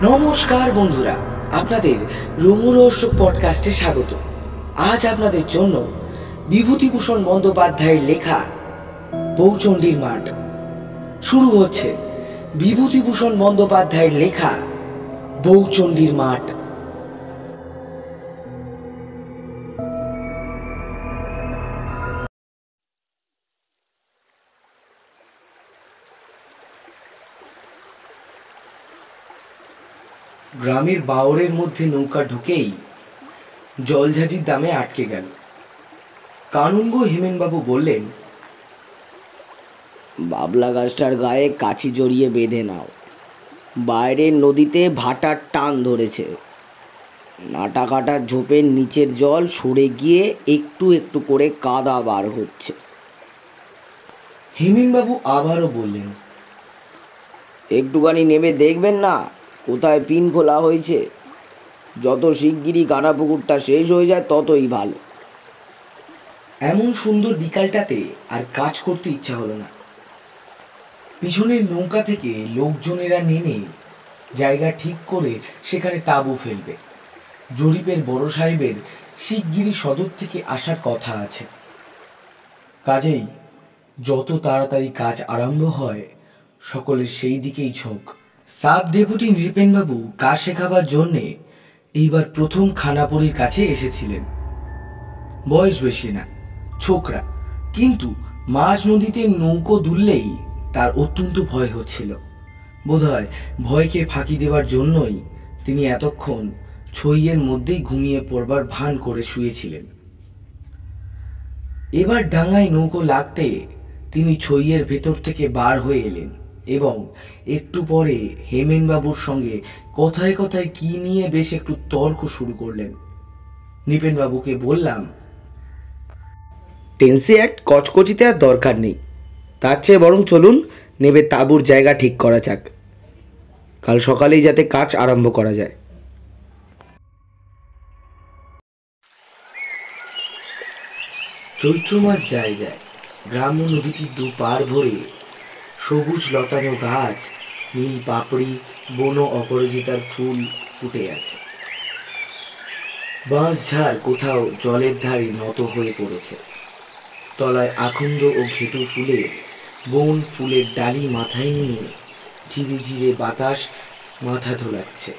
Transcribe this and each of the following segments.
নমস্কার বন্ধুরা, আপনাদের রোমরহস্য পডকাস্টে স্বাগত। আজ আপনাদের জন্য বিভূতিভূষণ বন্দ্যোপাধ্যায়ের লেখা বউচণ্ডীর মাঠ। শুরু হচ্ছে বিভূতিভূষণ বন্দ্যোপাধ্যায়ের লেখা বউচণ্ডীর মাঠ। গ্রামের বাওরের মধ্যে নৌকা ঢুকেই জলঝাঁঝির দামে আটকে গেল। কানুনগো হেমেনবাবু বললেন, বাবলা গাছটার গায়ে কাঠি জড়িয়ে বেঁধে নাও। বাইরের নদীতে ভাটার টান ধরেছে। নাটা কাটার ঝোপের নিচের জল সরে গিয়ে একটু একটু করে কাদা বার হচ্ছে। হেমেনবাবু আবারও বললেন, একটুখানি নেমে দেখবেন না কোথায় পিন খোলা হয়েছে? যত শিগগিরই কানা পুকুরটা শেষ হয়ে যায় ততই ভালো। এমন সুন্দর বিকালটাতে আর কাজ করতে ইচ্ছা হলো না। পিছনের নৌকা থেকে লোকজনেরা নেমে জায়গা ঠিক করে সেখানে তাঁবু ফেলবে। জরিপের বড় সাহেবের শিগগিরই সদর থেকে আসার কথা আছে। কাজেই যত তাড়াতাড়ি কাজ আরম্ভ হয় সকলের সেই দিকেই ঝোঁক। সাব ডেপুটি নৃপেনবাবু কাজ শেখাবার জন্যে এইবার প্রথম খানাপুরীর কাছে এসেছিলেন। বয়স বেশি না, ছোকরা, কিন্তু মাঝ নদীতে নৌকো দুললেই তার অত্যন্ত ভয় হচ্ছিল। বোধহয় ভয়কে ফাঁকি দেওয়ার জন্যই তিনি এতক্ষণ ছইয়ের মধ্যেই ঘুমিয়ে পড়বার ভান করে শুয়েছিলেন। এবার ডাঙায় নৌকো লাগতে তিনি ছইয়ের ভেতর থেকে বার হয়ে এলেন এবং একটু পরে হেমেনবাবুর সঙ্গে কথায় কথায় কি নিয়ে বেশ একটু তর্ক শুরু করলেন। নৃপেনবাবুকে বললাম, টেন্সি অ্যাক্ট কচকচিতে আর দরকার নেই, তার চেয়ে বরং চলুন নেবে তাঁবুর জায়গা ঠিক করা যাক। কাল সকালেই যাতে কাজ আরম্ভ করা যায়। চৈত্র মাস যায় যায়, গ্রাম্য নদীটি দুপার ভরে সবুজ লতানো গাছ, নীল পাপড়ি, বন অপরাজিতার ফুল ফুটে আছে। বাঁশঝাড় কোথাও জলের ধারে নত হয়ে পড়েছে। তলায় আখন্দ ও ঘেটু ফুলের বন ফুলের ডালি মাথায় নিয়ে ধীরে ধীরে বাতাস মাথা ধোলাচ্ছে।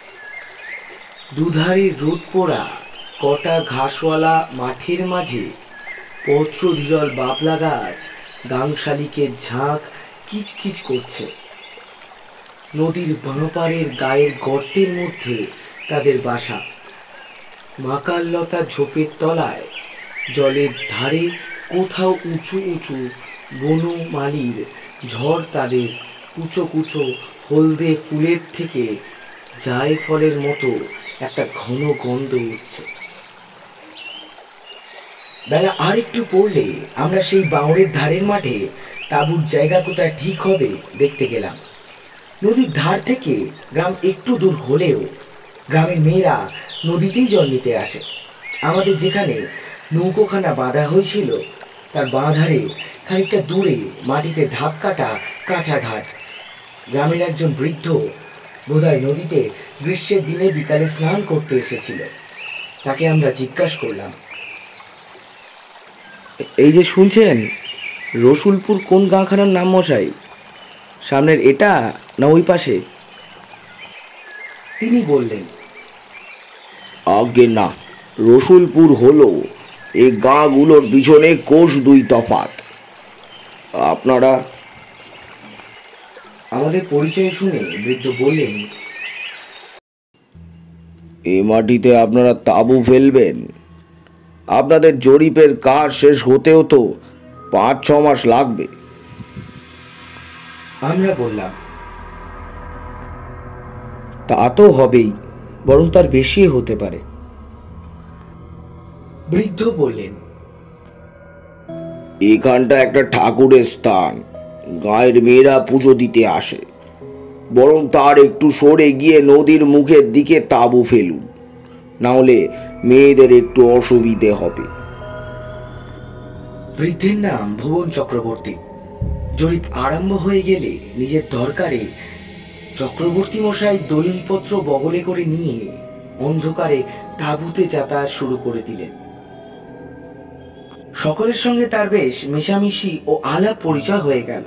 দুধারে রোদ পোড়া কটা ঘাসওয়ালা মাঠের মাঝে পত্রধীরল বাবলা গাছ গাংশালিকের ঝাঁক কিচকিচ করছে। নদীর বাঁপাড়ের গায়ের গর্তের মধ্যে তাদের বাসা। মাকাললতা ঝোপের তলায় জলের ধারে কোথাও উঁচু উঁচু বনমালীর ঝড় তাদের কুচো কুচো হলদে ফুলের থেকে জায়ফলের মতো একটা ঘন গন্ধ উঠছে। বেলা আর একটু পড়লে আমরা সেই বাঁওড়ের ধারের মাঠে তাঁবুর জায়গা কোথায় ঠিক হবে দেখতে গেলাম। নদীর ধার থেকে গ্রাম একটু দূর হলেও গ্রামের মেয়েরা নদীতেই জল নিতে আসে। আমাদের যেখানে নৌকোখানা বাঁধা হয়েছিল তার বাঁ ধারে খানিকটা দূরে মাটিতে ধাপ কাটা কাঁচা ঘাট। গ্রামের একজন বৃদ্ধ বোধহয় নদীতে গ্রীষ্মের দিনে বিকালে স্নান করতে এসেছিল। তাকে আমরা জিজ্ঞাসা করলাম, এই যে শুনছেন, রসুলপুর কোন গাঁখানার নাম মশাই? সামনের এটা না ওই পাশে? তিনি বললেন, আগে না, রসুলপুর হলো এই গাঁগুলোর পিছনে কোষ দুই তফাত। আপনারা? আমাদের পরিচয় শুনে বৃদ্ধ বললেন, এ মাটিতে আপনারা তাঁবু ফেলবেন? আপনাদের জরিপের কাজ শেষ হতেও তো 5-6 মাস লাগবে। আমরা বললাম, তা তো হবেই, বরং তার বেশি হতে পারে। বৃদ্ধ বললেন, এখানটা একটা ঠাকুরের স্থান, গাঁয়ের মেয়েরা পুজো দিতে আসে। বরং তার একটু সরে গিয়ে নদীর মুখের দিকে তাঁবু ফেলুন, নাহলে মেয়েদের একটু অসুবিধে হবে। বৃদ্ধের নাম ভুবন চক্রবর্তী। জরিপ আরম্ভ হয়ে গেলে নিজের দরকারে চক্রবর্তী মশাই দলিলপত্র বগলে করে নিয়ে অন্ধকারে তাঁবুতে যাতায়াত শুরু করে দিলেন। সকলের সঙ্গে তার বেশ মেশামিশি ও আলাপ পরিচয় হয়ে গেল।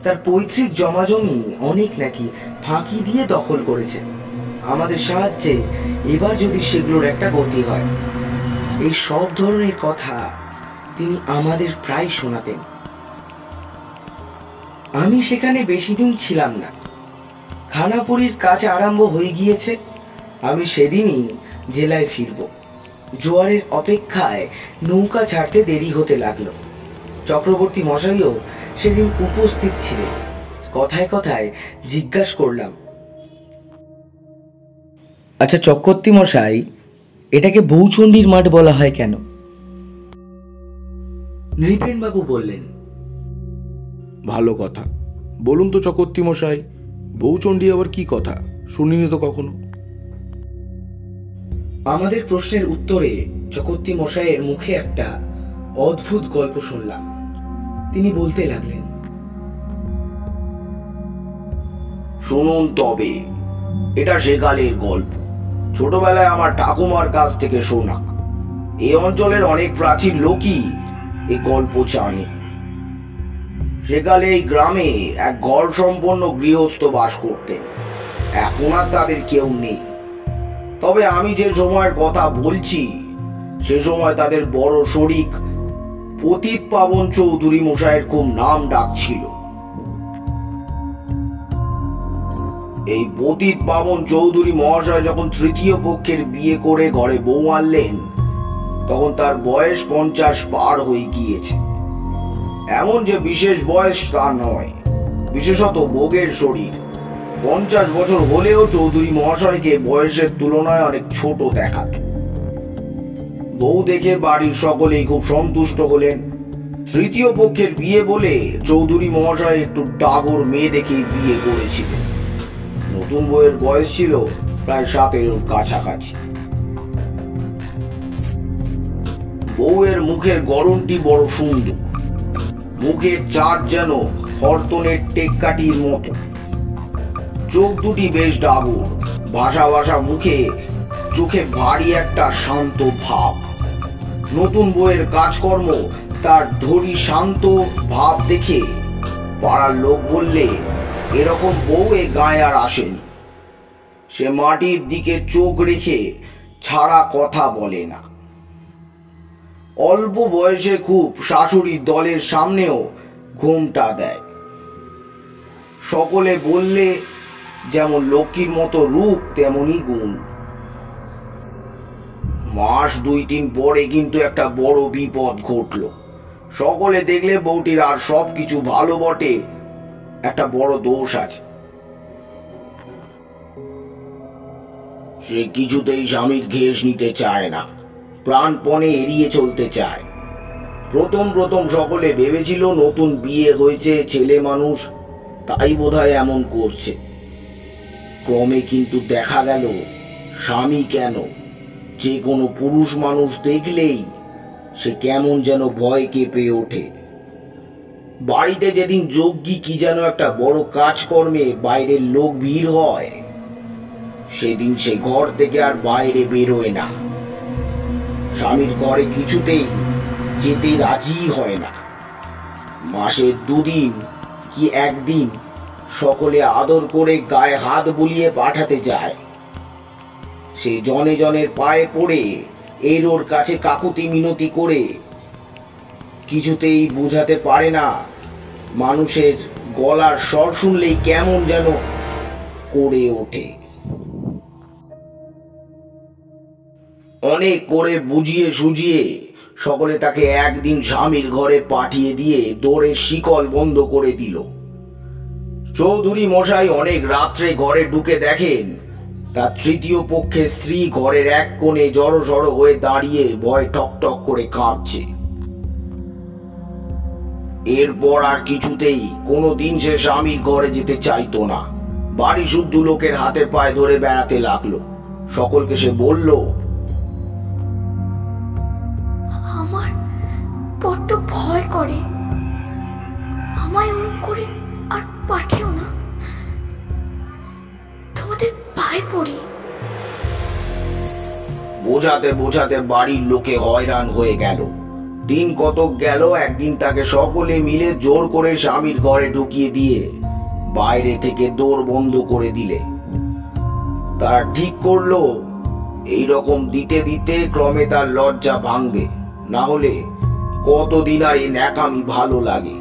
তার পৈতৃক জমাজমি অনেক নাকি ফাঁকি দিয়ে দখল করেছে। আমাদের সাহায্যে এবার যদি সেগুলোর একটা গতি হয়, এই সব ধরনের কথা তিনি আমাদের প্রায় শোনাতেন। আমি সেখানে বেশি দিন ছিলাম না। খানাপুরীর কাজ আরম্ভ হয়ে গিয়েছে। আমি সেদিনই জেলায় ফিরব। জোয়ারের অপেক্ষায় নৌকা ছাড়তে দেরি হতে লাগলো। চক্রবর্তী মশাইও সেদিন উপস্থিত ছিলেন। কথায় কথায় জিজ্ঞাসা করলাম, আচ্ছা চক্রবর্তী মশাই, এটাকে বউচণ্ডীর মাঠ বলা হয় কেন? নৃপেনবাবু বললেন, ভালো কথা, বলুন তো চক্রবর্তী মশাই, বউচণ্ডী আবার কি কথা? শুনিনি তো কখনো। আমাদের প্রশ্নের উত্তরে চক্রবর্তী মশাইয়ের মুখে একটা অদ্ভুত গল্প শুনলাম। তিনি বলতে লাগলেন, শুনুন তবে, এটা সেকালের গল্প। ছোটবেলায় আমার ঠাকুমার কাছ থেকে শোনা। এই অঞ্চলের অনেক প্রাচীন লোকই এই গল্প জানে। সেকালে এই গ্রামে এক ঘর সম্পন্ন গৃহস্থ বাস করতেন। এখন আর তাদের কেউ নেই। তবে আমি যে সময়ের কথা বলছি, সে সময় তাদের বড় শরিক পতিত পাবন চৌধুরী মশাইয়ের খুব নাম ডাক ছিল। এই পতিত পাবন চৌধুরী মহাশয় যখন তৃতীয় পক্ষের বিয়ে করে ঘরে বউ আনলেন, তখন তার বয়স 50 পার হয়ে গিয়েছে। এমন যে বিশেষ বয়স তা নয়, বিশেষত ভোগের শরীর। 50 বছর হলেও চৌধুরী মহাশয়কে বয়সের তুলনায় অনেক ছোট দেখাত। বউ দেখে বাড়ির সকলেই খুব সন্তুষ্ট হলেন। তৃতীয় পক্ষের বিয়ে বলে চৌধুরী মহাশয় একটু ডাগর মেয়ে দেখেই বিয়ে করেছিলেন। নতুন বউয়ের বয়স ছিল প্রায় 17-এর কাছাকাছি। বউয়ের মুখের গড়নটি বড় সুন্দর। মুখের চাঁদ যেন হরতনের টেক্কাটির মতো। চোখ দুটি বেশ ডাগর। ভাষা ভাষা মুখে, চোখে ভারী একটা শান্ত ভাব। নতুন বউয়ের কাজকর্ম তার ধরি শান্ত ভাব দেখে পাড়ার লোক বললে, এরকম বউ এ গায়ে আর আসেনি। সে মাটির দিকে চোখ রেখে ছাড়া কথা বলে না। অল্প বয়সে খুব শাশুড়ির দলের সামনেও ঘোমটা দেয়। সকলে বললে যেমন লক্ষ্মীর মতো রূপ তেমনি গুণ। মাস 2-3 পরে কিন্তু একটা বড় বিপদ ঘটল। সকলে দেখলে বউটির আর সবকিছু ভালো বটে, একটা বড় দোষ আছে। সে কিছুতেই স্বামীর ঘেঁষ নিতে চায় না, প্রাণপণে এড়িয়ে চলতে চায়। প্রথম সকলে ভেবেছিল নতুন বিয়ে হয়েছে, ছেলে মানুষ, তাই বোধহয় এমন করছে। ক্রমে কিন্তু দেখা গেল স্বামী কেন, যে কোনো পুরুষ মানুষ দেখলেই সে কেমন যেন ভয় কেঁপে ওঠে। বাড়িতে যেদিন যজ্ঞী কি যেন একটা বড় কাজকর্মে বাইরের লোক ভিড় হয়, সেদিন সে ঘর থেকে আর বাইরে বেরোয় না। স্বামীর ঘরে কিছুতেই যেতে রাজি হয় না। মাসে 2 দিন কি 1 দিন সকলে আদর করে গায়ে হাত বুলিয়ে পাঠাতে যায়। সে জনে জনের পায়ে পড়ে এর ওর কাছে কাকুতি মিনতি করে কিছুতেই বুঝাতে পারে না। মানুষের গলার স্বর শুনলেই কেমন যেন করে ওঠে। অনেক করে বুঝিয়ে সুঝিয়ে সকলে তাকে একদিন স্বামীর ঘরে পাঠিয়ে দিয়ে দোরের শিকল বন্ধ করে দিল। চৌধুরী মশাই অনেক রাত্রে ঘরে ঢুকে দেখেন তার তৃতীয় পক্ষের স্ত্রী ঘরের এক কোণে জড়সড় হয়ে দাঁড়িয়ে ভয় টকটক করে কাঁপছে। এরপর আর কিছুতেই কোনোদিন সে স্বামীর ঘরে যেতে চাইতো না। বাড়ি শুদ্ধ লোকের হাতে পায়ে ধরে বেড়াতে লাগলো। সকলকে সে বলল, আমার বড্ড ভয় করে, আমায় ওরম করে আর পাঠেও না। বোঝাতে বোঝাতে বাড়ির লোকে হয়রান হয়ে গেল। দিন কতক গেল, একদিন তাকে সকলে মিলে জোর করে স্বামীর ঘরে ঢুকিয়ে দিয়ে বাইরে থেকে দোর বন্ধ করে দিলে। তারা ঠিক করলো এইরকম দিতে দিতে ক্রমে তার লজ্জা ভাঙবে, না হলে কতদিন আর এই ন্যাকামি ভালো লাগে।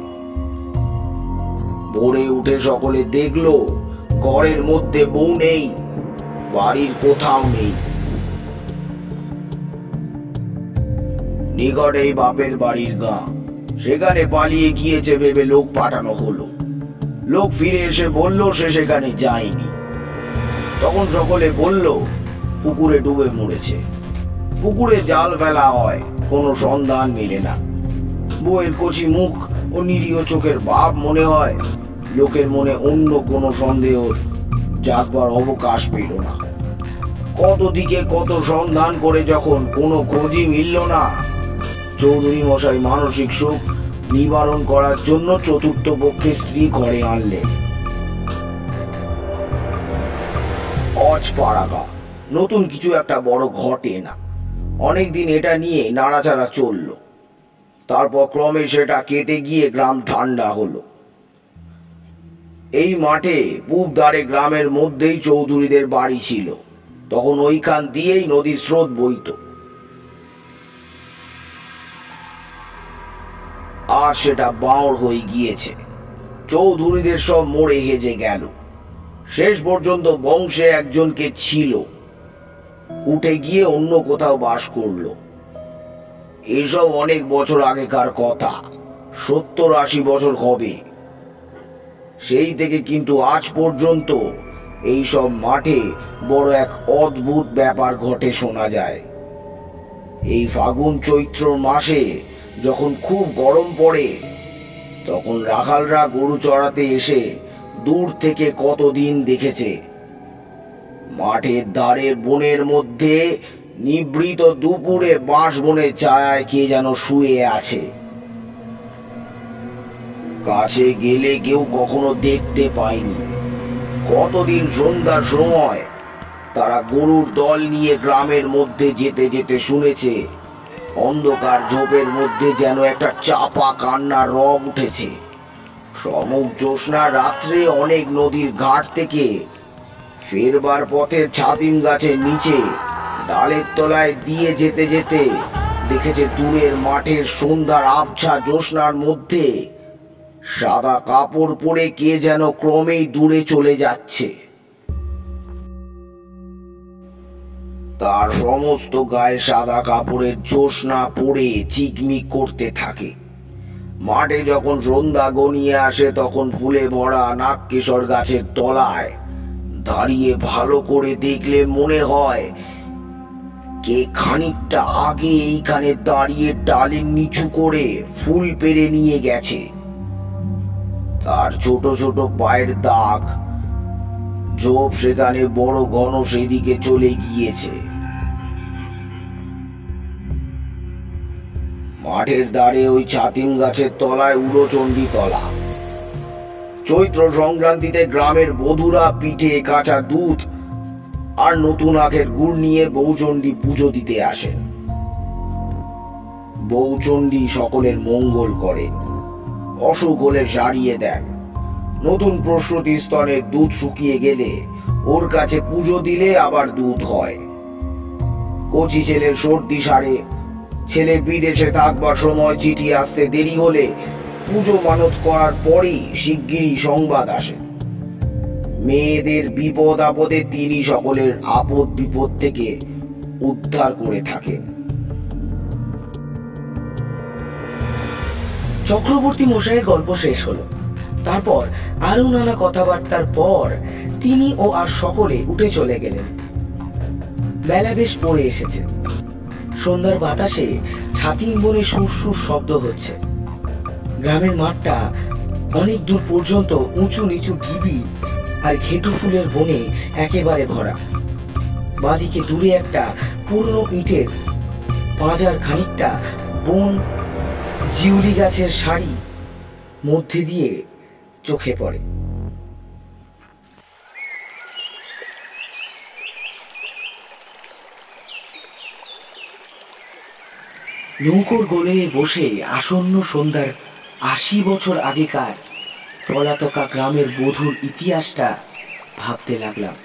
ভোরে উঠে সকলে দেখলো ঘরের মধ্যে বউ নেই, বাড়ির কোথাও নেই। নিকটেই বাপের বাড়ির গাঁ, সেখানে পালিয়ে গিয়েছে ভেবে লোক পাঠানো হলো। লোক ফিরে এসে বলল সে সেখানে যায়নি। তখন সকলে বলল পুকুরে ডুবে মরেছে। পুকুরে জাল ফেলা হয়, কোনো সন্ধান মেলে না। বউয়ের কচি মুখ ও নিরীহ চোখের ভাব মনে হয় লোকের মনে অন্য কোনো সন্দেহ জাগবার অবকাশ পেল না। কত দিকে কত সন্ধান করে যখন কোনো খোঁজই মিলল না, চৌধুরী মশাই মানসিক সুখ নিবারণ করার জন্য চতুর্থ পক্ষে স্ত্রী ঘরে আনলেন। অজপাড়াগা, নতুন কিছু একটা বড় ঘটে না। অনেকদিন এটা নিয়ে নাড়াচাড়া চলল, তারপর ক্রমে সেটা কেটে গিয়ে গ্রাম ঠান্ডা হলো। এই মাঠে পূব ধারে গ্রামের মধ্যেই চৌধুরীদের বাড়ি ছিল। তখন ওইখান দিয়েই নদীর স্রোত বইত। আর সেটা বাঁওড় হয়ে গিয়েছে। চৌধুরীদের সব মরে হেজে গেল। শেষ পর্যন্ত বংশে একজনকে ছিল, উঠে গিয়ে অন্য কোথাও বাস করলো। এসব অনেক বছর আগেকার কথা, 70-80 বছর হবে। সেই থেকে কিন্তু আজ পর্যন্ত এই সব মাঠে বড় এক অদ্ভুত ব্যাপার ঘটে শোনা যায়। এই ফাগুন চৈত্র মাসে যখন খুব গরম পড়ে, তখন রাখালরা গরু চড়াতে এসে দূর থেকে কতদিন দেখেছে মাঠের ধারে বনের মধ্যে নিভৃত দুপুরে বাঁশ বনের ছায়ায় কে যেন শুয়ে আছে। কাছে গেলে কেউ কখনো দেখতে পায়নি। কতদিন সন্ধ্যার সময় তারা গরুর দল নিয়ে গ্রামের মধ্যে যেতে যেতে শুনেছে অন্ধকার ঝোপের মধ্যে যেন একটা চাপা কান্নার রব উঠেছে। সমুখ জ্যোৎস্না রাত্রে অনেক নদীর ঘাট থেকে ফেরবার পথের ছাতিম গাছের নিচে ডালের তলায় দিয়ে যেতে যেতে দেখেছে দূরের মাঠের সন্ধ্যার আবছা জ্যোৎস্নার মধ্যে সাদা কাপড় পরে কে যেন ক্রমেই দূরে চলে যাচ্ছে। তার সমস্ত গায়ে সাদা কাপড়ের জ্যোৎস্না পড়ে চিকমিক করতে থাকে। মাঠে যখন সন্ধ্যা গনিয়ে আসে, তখন ফুলে ভরা নাগকেশর গাছের তলায় দাঁড়িয়ে ভালো করে দেখলে মনে হয় কে খানিকটা আগে এইখানে দাঁড়িয়ে ডালের নিচু করে ফুল পেরে নিয়ে গেছে। তার ছোট ছোট পায়ের দাগ, ঝোপ সেখানে বড় ঘন সেদিকে চলে গিয়েছে। মাঠের ধারে ওই ছাতিম গাছের তলায় উড়োচণ্ডী তলা। চৈত্র সংক্রান্তিতে গ্রামের বধূরা পিঠে কাঁচা দুধ আর নতুন আখের গুড় নিয়ে বৌচণ্ডী পুজো দিতে আসেন। বৌচণ্ডী সকলের মঙ্গল করেন, অসুখ হলে সারিয়ে দেন। নতুন প্রসূতি স্তনের দুধ শুকিয়ে গেলে ওর কাছে পুজো দিলে আবার দুধ হয়। কচি ছেলের সর্দি সারে, ছেলে বিদেশে থাকবার সময় চিঠি আসতে দেরি হলে পুজো মানত করার পরই শিগগিরই সংবাদ আসে। মেয়েদের বিপদ আপদে তিনি সকলের আপদ বিপদ থেকে উদ্ধার করে থাকেন। চক্রবর্তী মশাইয়ের গল্প শেষ হলো। তারপর আরো নানা কথাবার্তার পর তিনি ও আর সকলে উঠে চলে গেলেন। বেলা বেশ পড়ে এসেছে। সন্ধ্যার বাতাসে ছাতিম বনে সুরসুর শব্দ হচ্ছে। গ্রামের মাঠটা অনেক দূর পর্যন্ত উঁচু নিচু ঢিবি আর ঘেটু ফুলের বনে একেবারে ভরা। বাঁদিকে দূরে একটা পুরনো ইটের পাঁজার খানিকটা বন জিউলি গাছের সারি মধ্যে দিয়ে চোখে পড়ে। নৌকোর গোলে বসে আসন্ন সন্ধ্যার ৮০ বছর আগেকার পলাতকা গ্রামের বধূর ইতিহাসটা ভাবতে লাগলাম।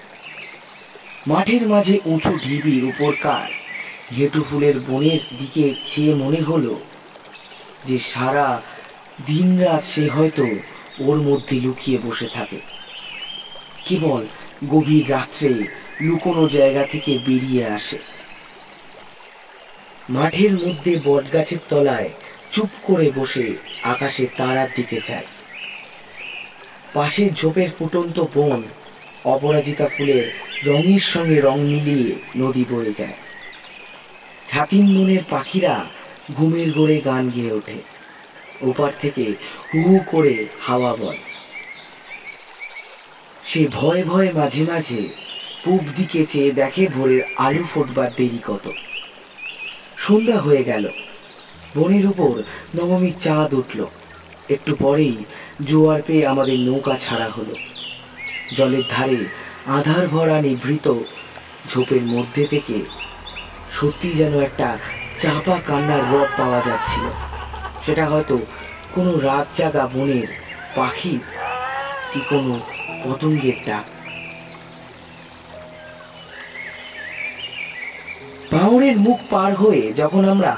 মাঠের মাঝে উঁচু ঢিবির উপরকার ঘেটু ফুলের বনের দিকে চেয়ে মনে হলো যে সারা দিন রাত সে হয়তো ওর মধ্যে লুকিয়ে বসে থাকে, কেবল গভীর রাত্রে লুকোনো জায়গা থেকে বেরিয়ে আসে। মাঠের মধ্যে বটগাছের তলায় চুপ করে বসে আকাশে তারার দিকে চায়। পাশের ঝোপের ফুটন্ত বন অপরাজিতা ফুলের রঙের সঙ্গে রং মিলিয়ে নদী বয়ে যায়। ছাতিম মনের পাখিরা ঘুমের ঘোরে গান গেয়ে ওঠে। ওপার থেকে হু হু করে হাওয়া বয়। সে ভয়ে ভয়ে মাঝে মাঝে পূব দিকে চেয়ে দেখে ভোরের আলু ফোটবার দেরি কত। সন্ধ্যা হয়ে গেল, বনের উপর নবমীর চাঁদ উঠল। একটু পরেই জোয়ার পেয়ে আমাদের নৌকা ছাড়া হলো। জলের ধারে আধার ভরা নিভৃত ঝোপের মধ্যে থেকে সত্যি যেন একটা চাপা কান্নার রব পাওয়া যাচ্ছিল। সেটা হয়তো কোনো রাত জাগা বনের পাখি কি কোনো পতঙ্গের ডাক। পাহাড়ের মুখ পার হয়ে যখন আমরা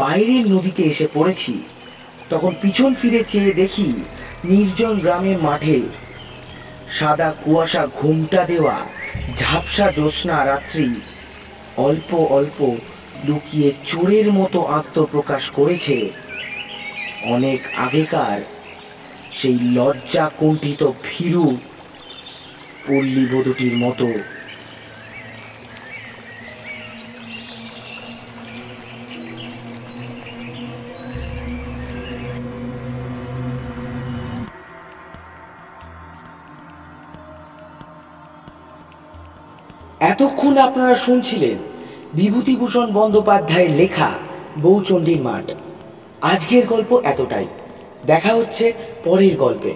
বাইরের নদীতে এসে পড়েছি, তখন পিছন ফিরে চেয়ে দেখি নির্জন গ্রামের মাঠে সাদা কুয়াশা ঘোমটা দেওয়া ঝাপসা জ্যোৎস্না রাত্রি অল্প অল্প লুকিয়ে চোরের মতো আত্মপ্রকাশ করেছে অনেক আগেকার সেই লজ্জা কুণ্ঠিত ভীরু পল্লীবধূটির মতো। এতক্ষণ আপনারা শুনছিলেন বিভূতিভূষণ বন্দ্যোপাধ্যায়ের লেখা বউচণ্ডীর মাঠ। আজকের গল্প এতটাই। দেখা হচ্ছে পরের গল্পে।